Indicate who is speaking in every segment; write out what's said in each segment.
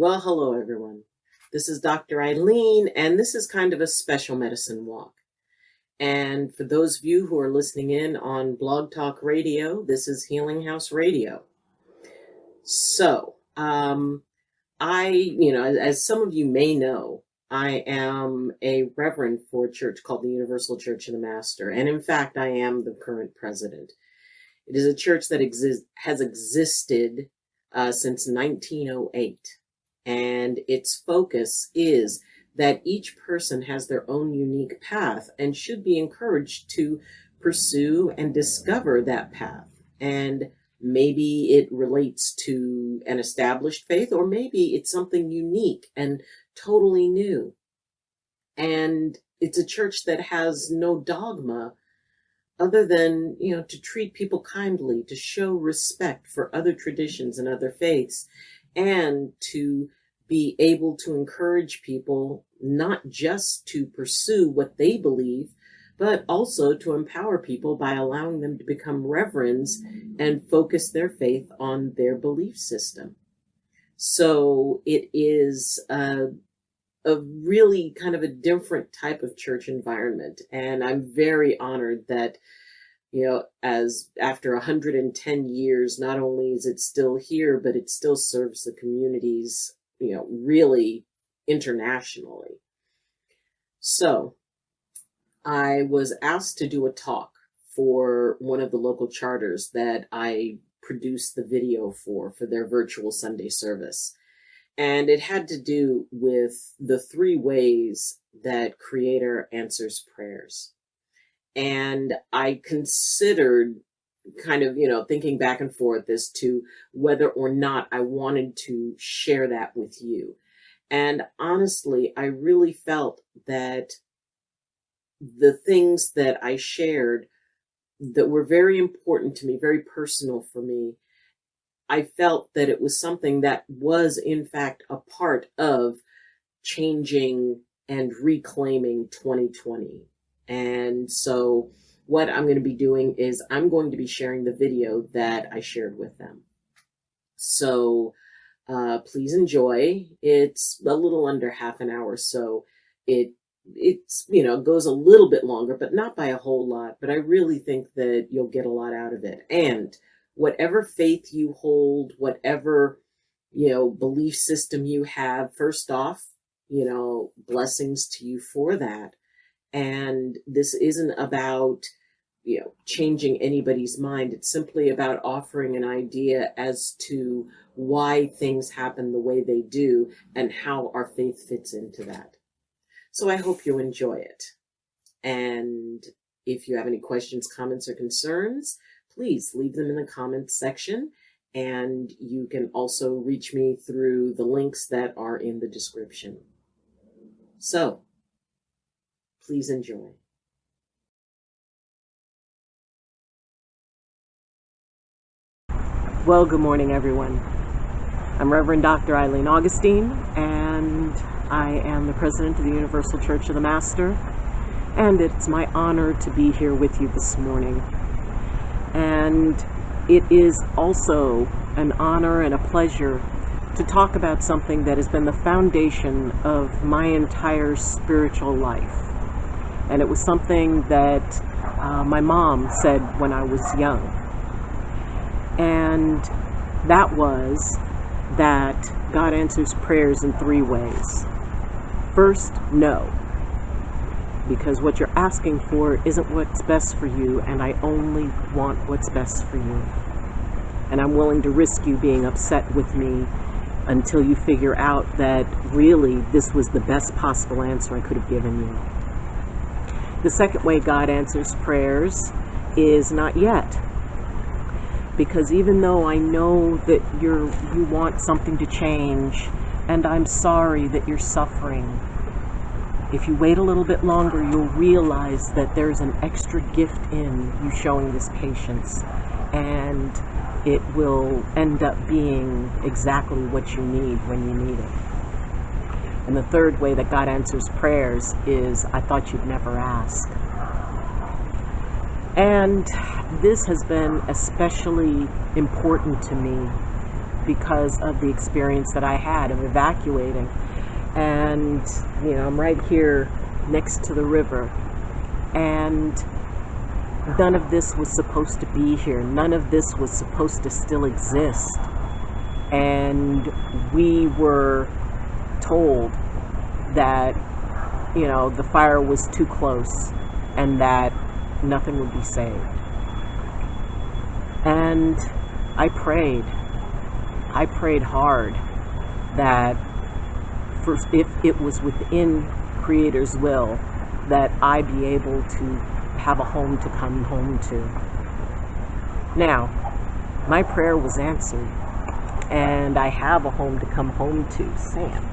Speaker 1: Well, hello everyone. This is Dr. Eileen, and this is kind of a special medicine walk. And for those of you who are listening in on Blog Talk Radio, this is Healing House Radio. So, as some of you may know, I am a reverend for a church called the Universal Church of the Master. And in fact, I am the current president. It is a church that has existed since 1908. And its focus is that each person has their own unique path and should be encouraged to pursue and discover that path. And maybe it relates to an established faith, or maybe it's something unique and totally new. And it's a church that has no dogma other than, to treat people kindly, to show respect for other traditions and other faiths, and to be able to encourage people not just to pursue what they believe, but also to empower people by allowing them to become reverends and focus their faith on their belief system. So it is a really kind of a different type of church environment. And I'm very honored that, as after 110 years, not only is it still here, but it still serves the communities, really internationally. So I was asked to do a talk for one of the local charters that I produced the video for their virtual Sunday service. And it had to do with the 3 ways that Creator answers prayers. And I considered kind of, thinking back and forth as to whether or not I wanted to share that with you. And honestly, I really felt that the things that I shared that were very important to me, very personal for me, I felt that it was something that was in fact a part of changing and reclaiming 2020. And so what I'm going to be doing is I'm going to be sharing the video that I shared with them. So please enjoy. It's a little under half an hour, so it's goes a little bit longer, but not by a whole lot. But I really think that you'll get a lot out of it. And whatever faith you hold, whatever belief system you have, first off, blessings to you for that. And this isn't about changing anybody's mind. It's simply about offering an idea as to why things happen the way they do and how our faith fits into that. So I hope you enjoy it. And if you have any questions, comments, or concerns, please leave them in the comments section. And you can also reach me through the links that are in the description. So please enjoy. Well, good morning, everyone. I'm Reverend Dr. Eileen Augustine, and I am the president of the Universal Church of the Master, and it's my honor to be here with you this morning. And it is also an honor and a pleasure to talk about something that has been the foundation of my entire spiritual life. And it was something that my mom said when I was young. And that was that God answers prayers in 3 ways. First, no. Because what you're asking for isn't what's best for you, and I only want what's best for you. And I'm willing to risk you being upset with me until you figure out that really this was the best possible answer I could have given you. The second way God answers prayers is not yet. Because even though I know that you want something to change, and I'm sorry that you're suffering, if you wait a little bit longer, you'll realize that there's an extra gift in you showing this patience, and it will end up being exactly what you need when you need it. And the third way that God answers prayers is, I thought you'd never ask. And this has been especially important to me because of the experience that I had of evacuating. And, I'm right here next to the river. And none of this was supposed to be here. None of this was supposed to still exist. And we were told that, the fire was too close and that nothing would be saved. And I prayed hard that if it was within Creator's will, that I be able to have a home to come home to. Now, my prayer was answered, and I have a home to come home to. Sam,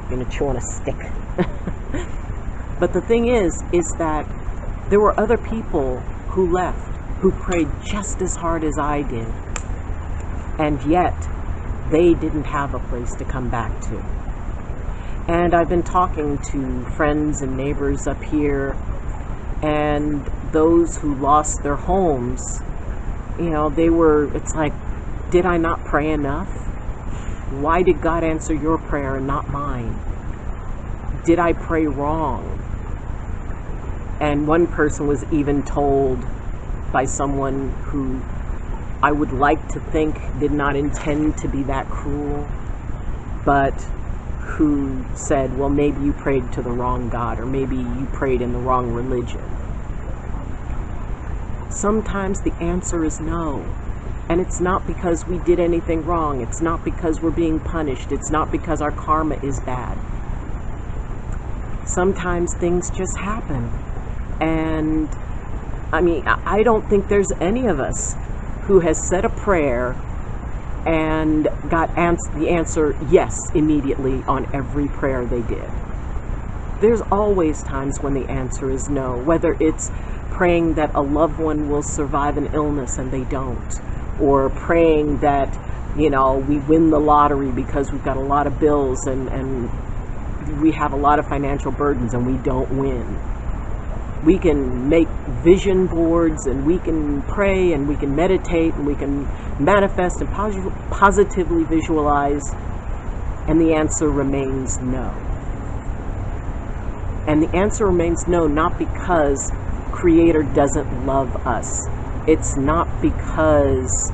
Speaker 1: I'm gonna chew on a stick. But the thing is that there were other people who left, who prayed just as hard as I did, and yet they didn't have a place to come back to. And I've been talking to friends and neighbors up here, and those who lost their homes, it's like, did I not pray enough? Why did God answer your prayer and not mine? Did I pray wrong? And one person was even told by someone who I would like to think did not intend to be that cruel, but who said, well, maybe you prayed to the wrong God, or maybe you prayed in the wrong religion. Sometimes the answer is no. And it's not because we did anything wrong. It's not because we're being punished. It's not because our karma is bad. Sometimes things just happen. And I don't think there's any of us who has said a prayer and got the answer yes immediately on every prayer they did. There's always times when the answer is no, whether it's praying that a loved one will survive an illness and they don't, or praying that, we win the lottery because we've got a lot of bills and we have a lot of financial burdens and we don't win. We can make vision boards, and we can pray, and we can meditate, and we can manifest and positively visualize, and the answer remains no. And the answer remains no, not because Creator doesn't love us. It's not because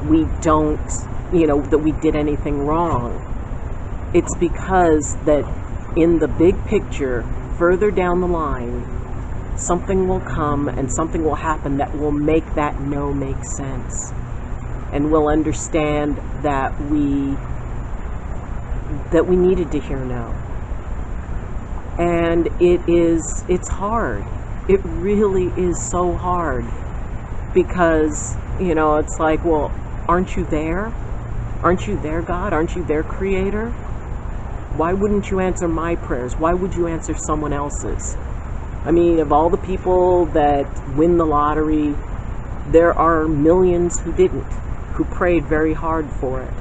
Speaker 1: we don't, that we did anything wrong. It's because that in the big picture, further down the line, something will come and something will happen that will make that no make sense. And we'll understand that we needed to hear no. And it's hard. It really is so hard. Because, it's like, well, aren't you there? Aren't you there, God? Aren't you there, Creator? Why wouldn't you answer my prayers? Why would you answer someone else's? Of all the people that win the lottery, there are millions who didn't, who prayed very hard for it,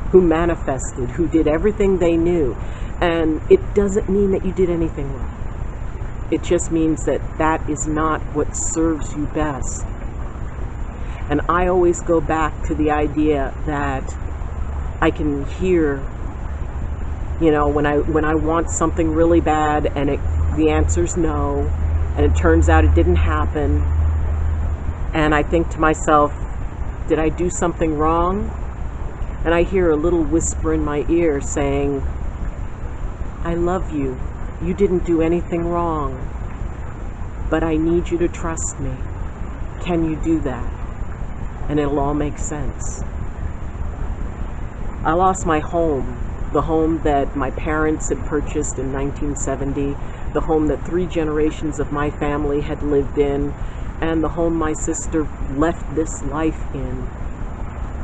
Speaker 1: who manifested, who did everything they knew. And it doesn't mean that you did anything wrong. It just means that that is not what serves you best. And I always go back to the idea that I can hear, when I want something really bad and the answer's no, and it turns out it didn't happen, and I think to myself, did I do something wrong? And I hear a little whisper in my ear saying, I love you. You didn't do anything wrong, but I need you to trust me. Can you do that? And it'll all make sense. I lost my home, the home that my parents had purchased in 1970, the home that 3 generations of my family had lived in, and the home my sister left this life in.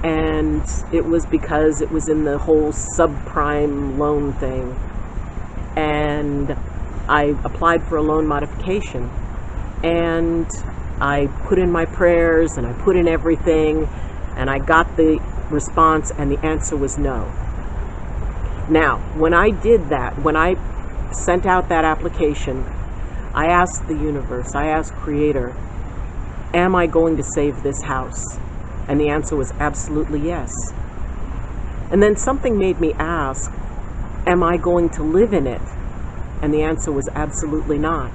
Speaker 1: And it was because it was in the whole subprime loan thing. And I applied for a loan modification, and I put in my prayers and I put in everything, and I got the response, and the answer was no. Now, when I did that, when I sent out that application, I asked the universe, I asked Creator, am I going to save this house?
Speaker 2: And the answer was absolutely yes. And then something made me ask, am I going to live in it? And the answer was absolutely not.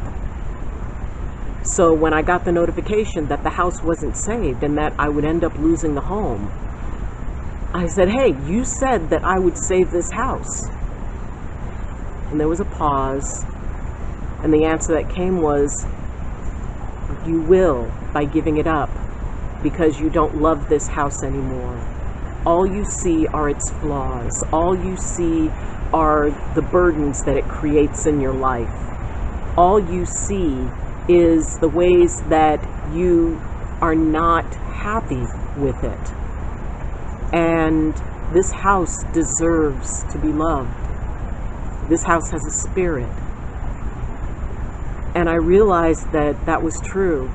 Speaker 2: So when I got the notification that the house wasn't saved and that I would end up losing the home, I said, hey, you said that I would save this house. And there was a pause, and the answer that came was, you will, by giving it up, because you don't love this house anymore. All you see are its flaws. All you see are the burdens that it creates in your life. All you see is the ways that you are not happy with it. And this house deserves to be loved. This house has a spirit. And I realized that that was true.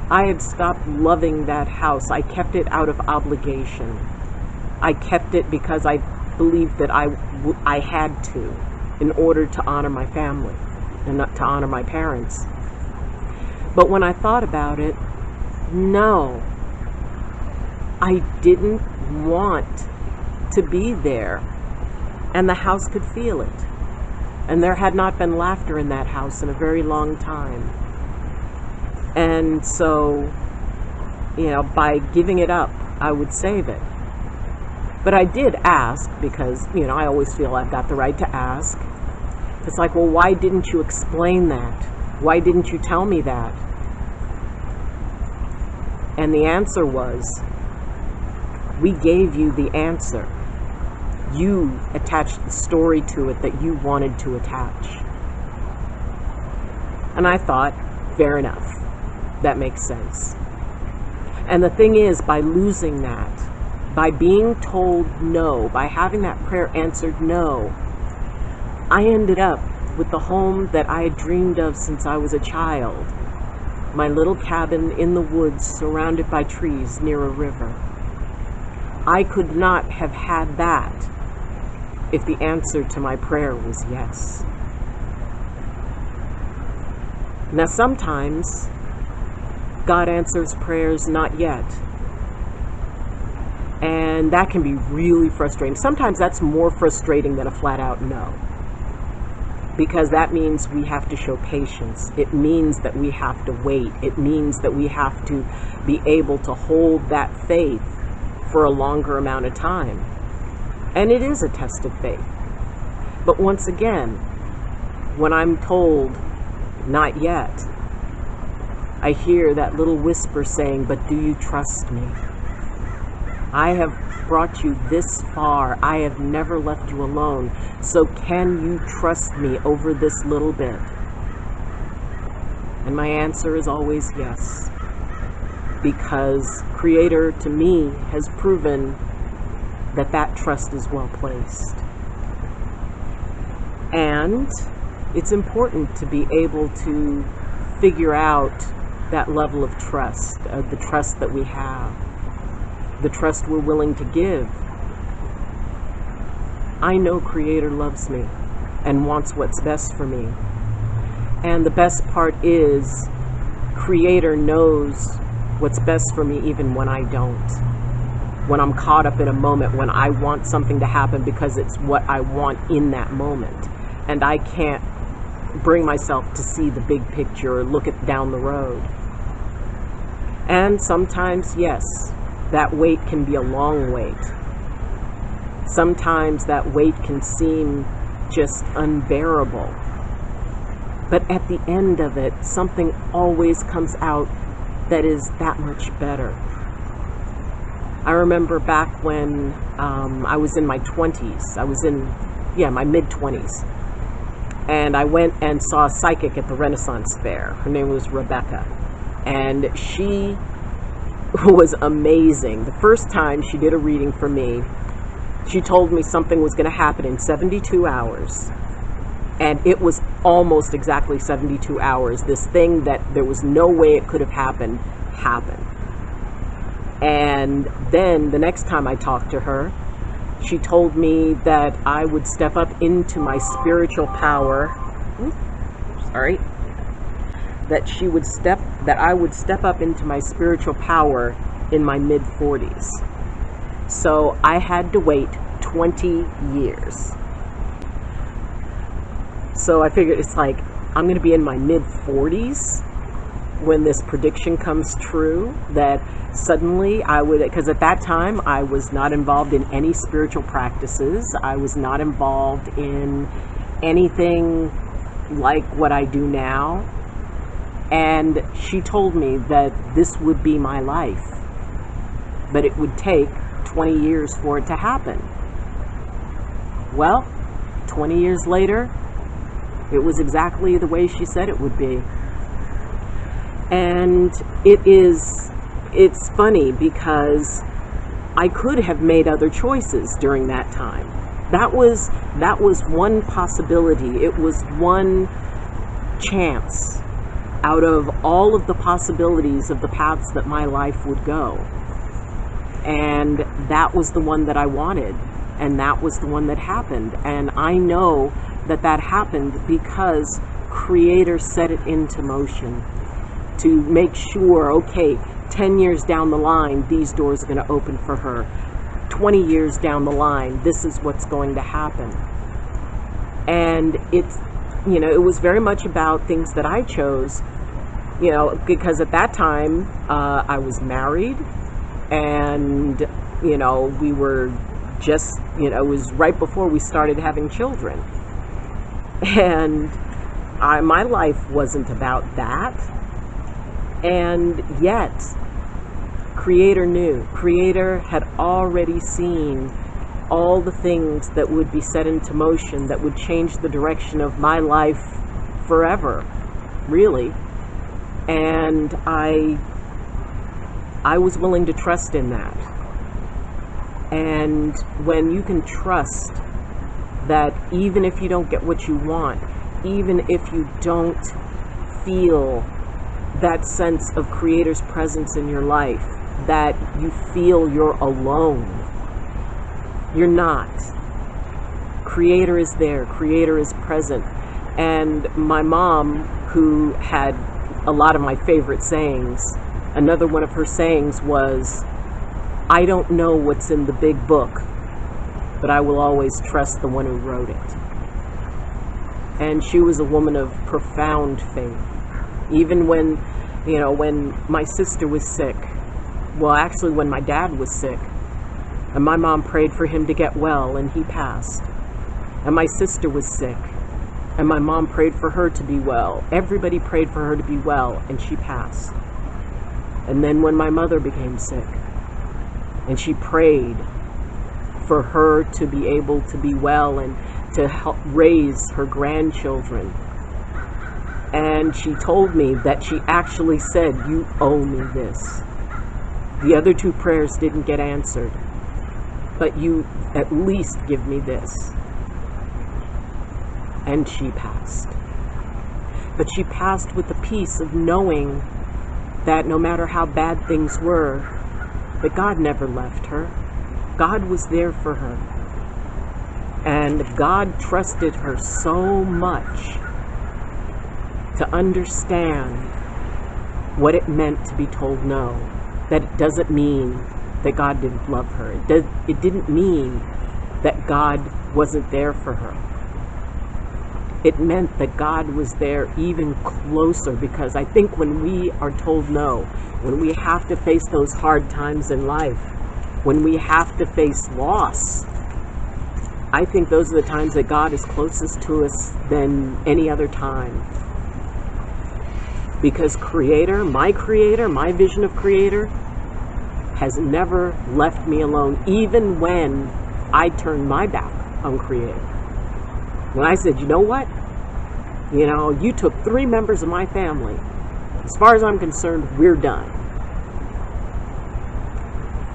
Speaker 2: I had stopped loving that house. I kept it out of obligation. I kept it because I believed that I had to, in order to honor my family and not to honor my parents. But when I thought about it, no, I didn't want to be there. And the house could feel it. And there had not been laughter in that house in a very long time. And so, by giving it up, I would save it. But I did ask, because, I always feel I've got the right to ask. It's like, well, why didn't you explain that? Why didn't you tell me that? And the answer was, we gave you the answer. You attached the story to it that you wanted to attach. And I thought, fair enough. That makes sense. And the thing is, by losing that, by being told no, by having that prayer answered no, I ended up with the home that I had dreamed of since I was a child. My little cabin in the woods surrounded by trees near a river. I could not have had that if the answer to my prayer was yes. Now sometimes God answers prayers not yet. And that can be really frustrating. Sometimes that's more frustrating than a flat out no. Because that means we have to show patience. It means that we have to wait. It means that we have to be able to hold that faith for a longer amount of time. And it is a test of faith. But once again, when I'm told, not yet, I hear that little whisper saying, but do you trust me? I have brought you this far. I have never left you alone. So can you trust me over this little bit? And my answer is always yes. Because Creator, to me, has proven that that trust is well placed. And it's important to be able to figure out that level of trust, the trust that we have, the trust we're willing to give. I know Creator loves me and wants what's best for me. And the best part is, Creator knows what's best for me even when I don't. When I'm caught up in a moment, when I want something to happen because it's what I want in that moment. And I can't bring myself to see the big picture or look it down the road. And sometimes, yes, that wait can be a long wait. Sometimes that wait can seem just unbearable. But at the end of it, something always comes out that is that much better. I remember back when I was in my 20s. I was in, my mid-20s. And I went and saw a psychic at the Renaissance Fair. Her name was Rebecca. And she was amazing. The first time she did a reading for me, she told me something was going to happen in 72 hours. And it was almost exactly 72 hours. This thing that there was no way it could have happened. And then the next time I talked to her, she told me that I would step up into my spiritual power. That I would step up into my spiritual power in my mid-40s. So I had to wait 20 years. So I figured it's like, I'm going to be in my mid-40s when this prediction comes true, that suddenly I would, because at that time I was not involved in any spiritual practices. I was not involved in anything like what I do now. And she told me that this would be my life, but it would take 20 years for it to happen. Well, 20 years later, it was exactly the way she said it would be. And it's funny because I could have made other choices during that time. That was one possibility. It was one chance out of all of the possibilities of the paths that my life would go. And that was the one that I wanted. And that was the one that happened. And I know that that happened because Creator set it into motion to make sure, okay, 10 years down the line, these doors are going to open for her. 20 years down the line, this is what's going to happen. And it's, it was very much about things that I chose, because at that time, I was married, and, we were just, it was right before we started having children. And my life wasn't about that. And yet, Creator knew. Creator had already seen all the things that would be set into motion that would change the direction of my life forever, really. And I was willing to trust in that. And when you can trust that even if you don't get what you want, even if you don't feel that sense of Creator's presence in your life, that you feel you're alone, you're not. Creator is there. Creator is present. And my mom, who had a lot of my favorite sayings, another one of her sayings was, I don't know what's in the big book, but I will always trust the one who wrote it. And she was a woman of profound faith. Even when, when my sister was sick, well, actually when my dad was sick, and my mom prayed for him to get well, and he passed. And my sister was sick, and my mom prayed for her to be well. Everybody prayed for her to be well, and she passed. And then when my mother became sick, and she prayed for her to be able to be well and to help raise her grandchildren. And she told me that she actually said, you owe me this. The other two prayers didn't get answered, but you at least give me this. And she passed. But she passed with the peace of knowing that no matter how bad things were, that God never left her. God was there for her. And God trusted her so much to understand what it meant to be told no. That it doesn't mean that God didn't love her. It didn't mean that God wasn't there for her. It meant that God was there even closer, because I think when we are told no, when we have to face those hard times in life, when we have to face loss, I think those are the times that God is closest to us than any other time. Because Creator, my vision of Creator, has never left me alone, even when I turned my back on Creator. When I said, you know what? You took 3 members of my family. As far as I'm concerned, we're done.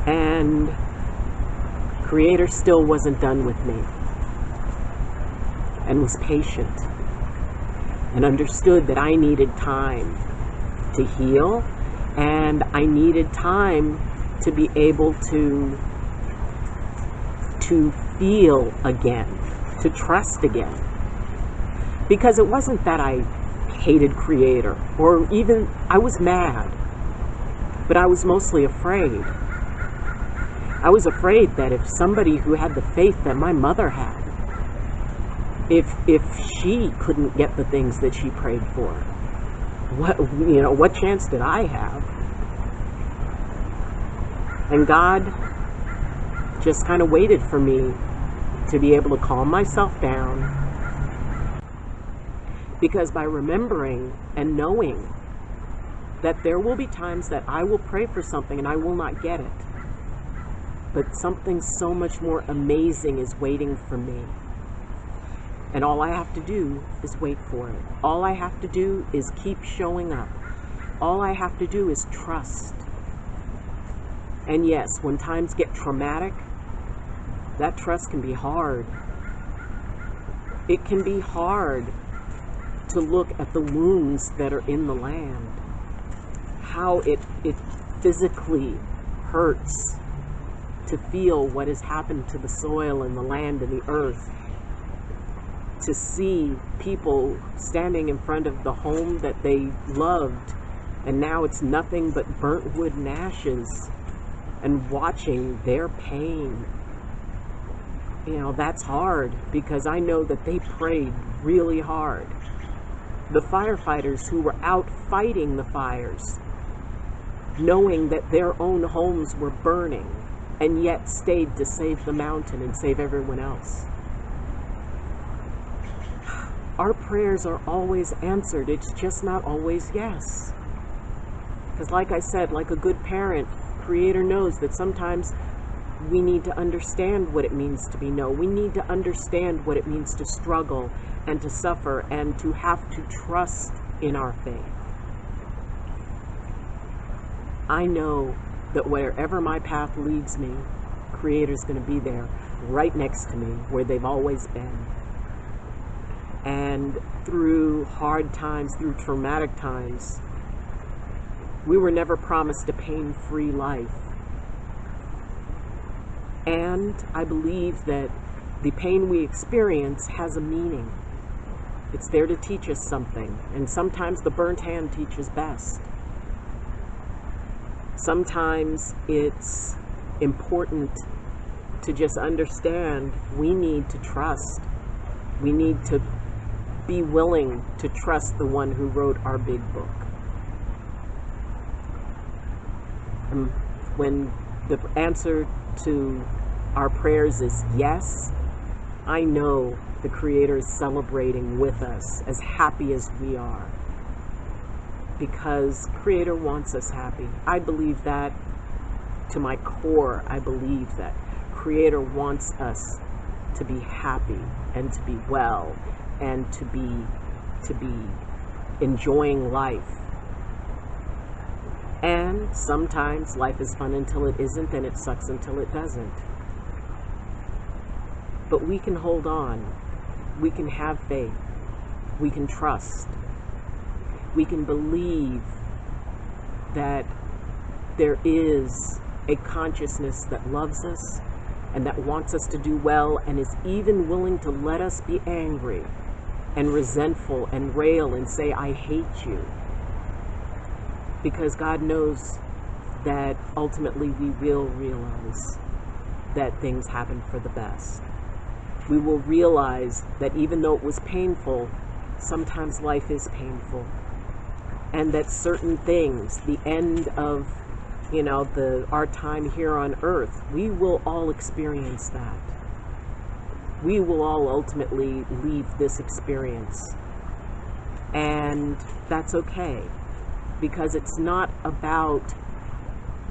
Speaker 2: And Creator still wasn't done with me. And was patient. And understood that I needed time to heal. And I needed time to be able to feel again, to trust again. Because it wasn't that I hated Creator, or even I was mad. But I was mostly afraid. I was afraid that if somebody who had the faith that my mother had, if she couldn't get the things that she prayed for, what chance did I have? And God just kind of waited for me to be able to calm myself down, because by remembering and knowing that there will be times that I will pray for something and I will not get it, but something so much more amazing is waiting for me. And all I have to do is wait for it. All I have to do is keep showing up. All I have to do is trust. And yes, when times get traumatic, that trust can be hard. It can be hard to look at the wounds that are in the land, how it physically hurts to feel what has happened to the soil and the land and the earth, to see people standing in front of the home that they loved and now it's nothing but burnt wood and ashes, and watching their pain. That's hard, because I know that they prayed really hard. The firefighters who were out fighting the fires, knowing that their own homes were burning, and yet stayed to save the mountain and save everyone else. Our prayers are always answered. It's just not always yes. Because like I said, like a good parent, Creator knows that sometimes we need to understand what it means to be no. We need to understand what it means to struggle and to suffer and to have to trust in our faith. I know that wherever my path leads me, Creator's going to be there, right next to me, where they've always been. And through hard times, through traumatic times, we were never promised a pain-free life. And I believe that the pain we experience has a meaning. It's there to teach us something. And sometimes the burnt hand teaches best. Sometimes it's important to just understand we need to trust. We need to be willing to trust the one who wrote our big book. When the answer to our prayers is yes, I know the Creator is celebrating with us, as happy as we are, because Creator wants us happy. I believe that to my core. I believe that Creator wants us to be happy and to be well and to be enjoying life. And sometimes life is fun until it isn't, and it sucks until it doesn't. But we can hold on. We can have faith. We can trust. We can believe that there is a consciousness that loves us and that wants us to do well, and is even willing to let us be angry and resentful and rail and say, I hate you. Because God knows that ultimately we will realize that things happen for the best. We will realize that even though it was painful, sometimes life is painful. And that certain things, the end of, our time here on earth, we will all experience that. We will all ultimately leave this experience. And that's okay. Because it's not about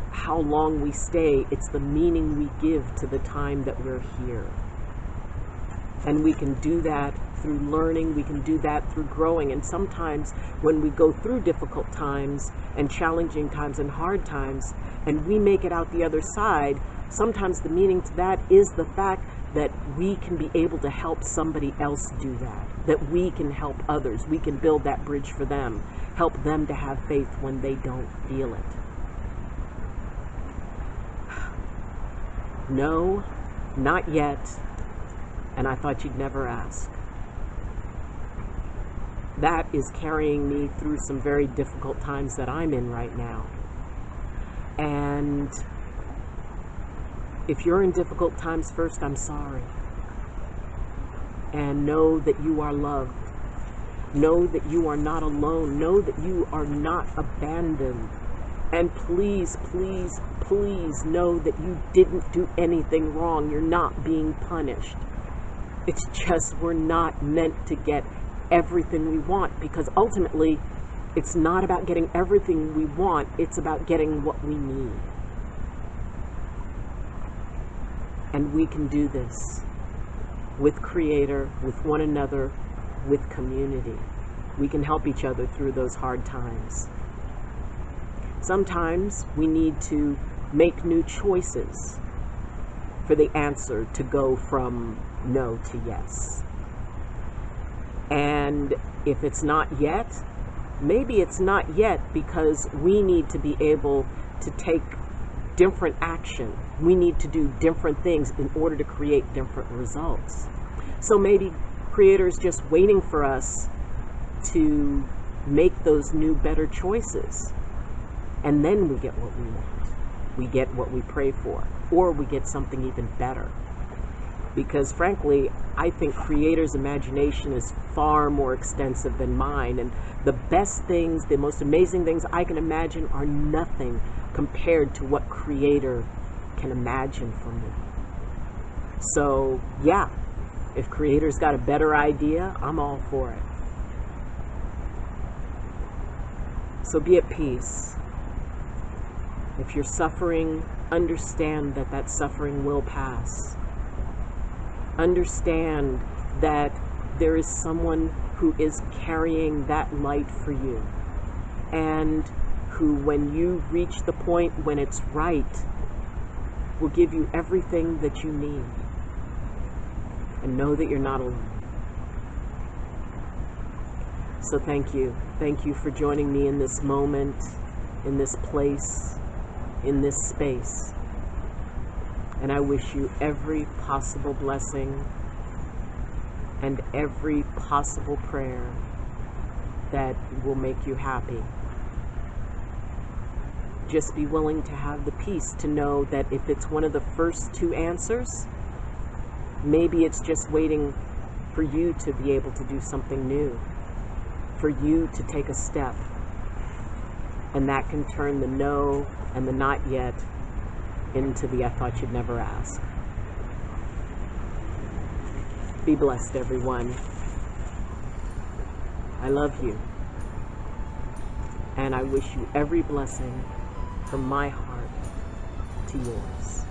Speaker 2: how long we stay, it's the meaning we give to the time that we're here. And we can do that through learning, we can do that through growing. And sometimes when we go through difficult times and challenging times and hard times, and we make it out the other side, sometimes the meaning to that is the fact that we can be able to help somebody else do that we can help others, we can build that bridge for them, help them to have faith when they don't feel it. No, not yet, and I thought you'd never ask. That is carrying me through some very difficult times that I'm in right now. And if you're in difficult times, first, I'm sorry. And know that you are loved. Know that you are not alone. Know that you are not abandoned. And please, please, please know that you didn't do anything wrong. You're not being punished. It's just we're not meant to get everything we want, because ultimately it's not about getting everything we want. It's about getting what we need. And we can do this with Creator, with one another, with community. We can help each other through those hard times. Sometimes we need to make new choices for the answer to go from no to yes. And if it's not yet, maybe it's not yet because we need to be able to take different action. We need to do different things in order to create different results. So maybe Creator's just waiting for us to make those new, better choices. And then we get what we want. We get what we pray for. Or we get something even better. Because frankly, I think Creator's imagination is far more extensive than mine. And the best things, the most amazing things I can imagine are nothing compared to what Creator can imagine for me. So yeah, if Creator's got a better idea, I'm all for it. So be at peace. If you're suffering, understand that that suffering will pass. Understand that there is someone who is carrying that light for you, and who, when you reach the point when it's right, will give you everything that you need. And know that you're not alone. So thank you. Thank you for joining me in this moment, in this place, in this space. And I wish you every possible blessing and every possible prayer that will make you happy. Just be willing to have the peace to know that if it's one of the first two answers, maybe it's just waiting for you to be able to do something new, for you to take a step. And that can turn the no and the not yet into the I thought you'd never ask. Be blessed, everyone. I love you. And I wish you every blessing from my heart to yours.